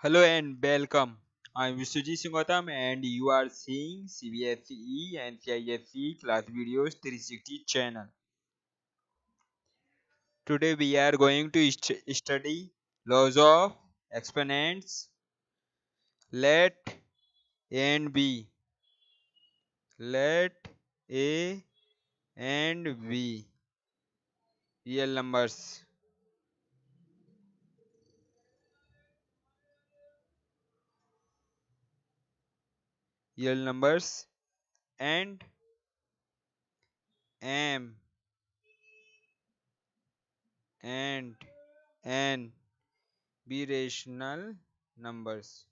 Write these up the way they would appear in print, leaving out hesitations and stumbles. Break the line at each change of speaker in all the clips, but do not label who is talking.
Hello and welcome. I'm Vishwajit Singh Gautam and you are seeing CBSE and CISE class videos 360 channel. Today we are going to study laws of exponents. Let A and B. Let A and B real numbers. Real numbers and M and N be rational numbers.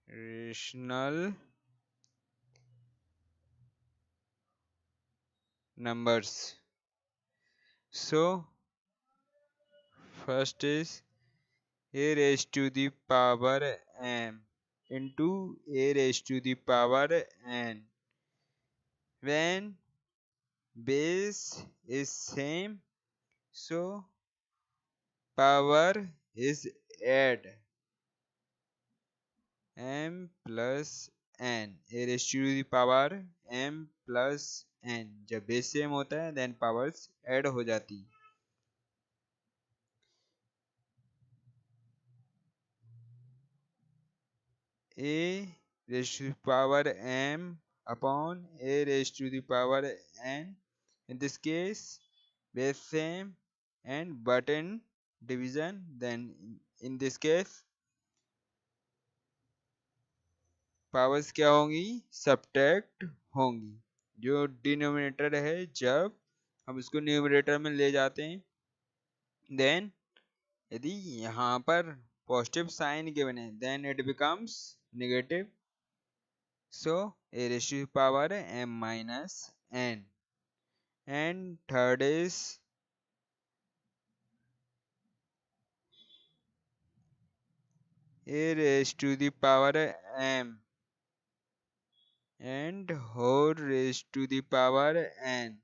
Rational numbers. So, first is a raised to the power m into a raised to the power n. When base is same, so power is add m plus n. a raised to the power m plus n. जब base same होता है then powers add हो जाती है. A raised to the power m upon a raised to the power n. In this case, base same and button division. Then in this case, powers क्या होंगी? Subtract होंगी. जो denominator है जब हम उसको न्यूमरेटर में ले जाते हैं देन यदि यहाँ पर पॉजिटिव साइन गिवन है then it becomes negative. So a raised to the power m minus n. And third is a raised to the power m and whole raised to the power n.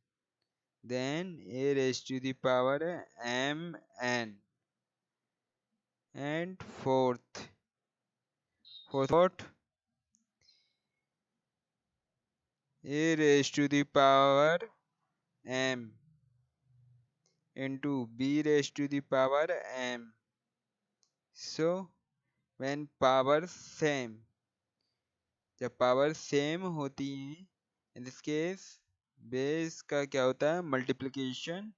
Then a raised to the power m n. And fourth a raised to the power m into b raised to the power m. So when power same, जब power same होती है in this case base का क्या होता है multiplication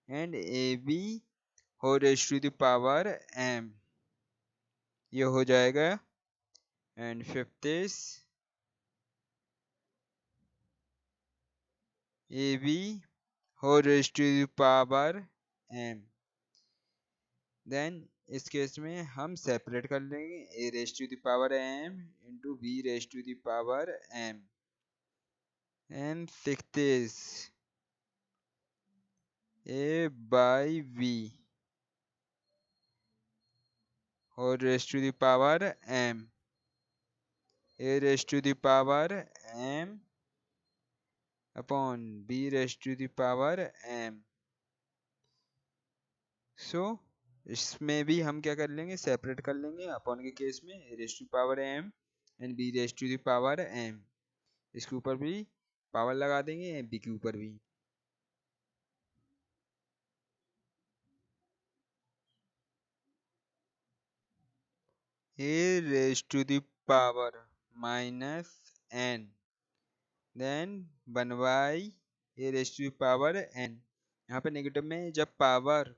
and a b हो raise to the power m ये हो जाएगा. And fifth is a b हो raise to the power m. Then इस केस में हम सेपरेट कर लेंगे a raise to the power m into b raise to the power m. And sixth is a by v whole raised to the power m. a raised to the power m upon b raised to the power m. So इसमें भी हम क्या कर लेंगे separate कर लेंगे upon के case में a raised to power m and b raised to the power m. इसके ऊपर भी पावर लगा देंगे b के ऊपर भी. a raised to the power minus n then 1 by a raised to the power n. यहाँ पे नेगेटिव में जब पावर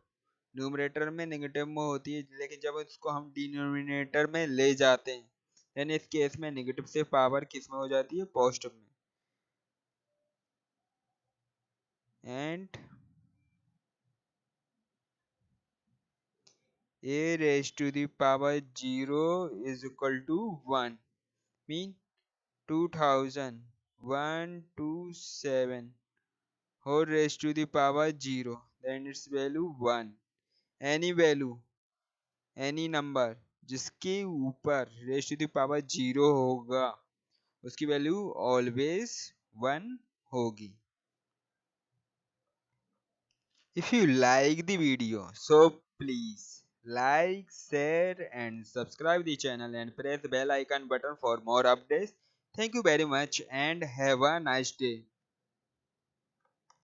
न्यूमरेटर में नेगेटिव में होती है लेकिन जब उसको हम डिनोमिनेटर में ले जाते हैं यानी इस केस में नेगेटिव से पावर किस में हो जाती है पॉजिटिव में. And a raised to the power 0 is equal to 1 mean 2127 whole raised to the power 0 then its value 1. any value any number जिसके ऊपर रेज टू द पावर 0 होगा उसकी वैल्यू ऑलवेज 1 होगी. If you like the video, so please like, share and subscribe the channel and press bell icon button for more updates. Thank you very much and have a nice day.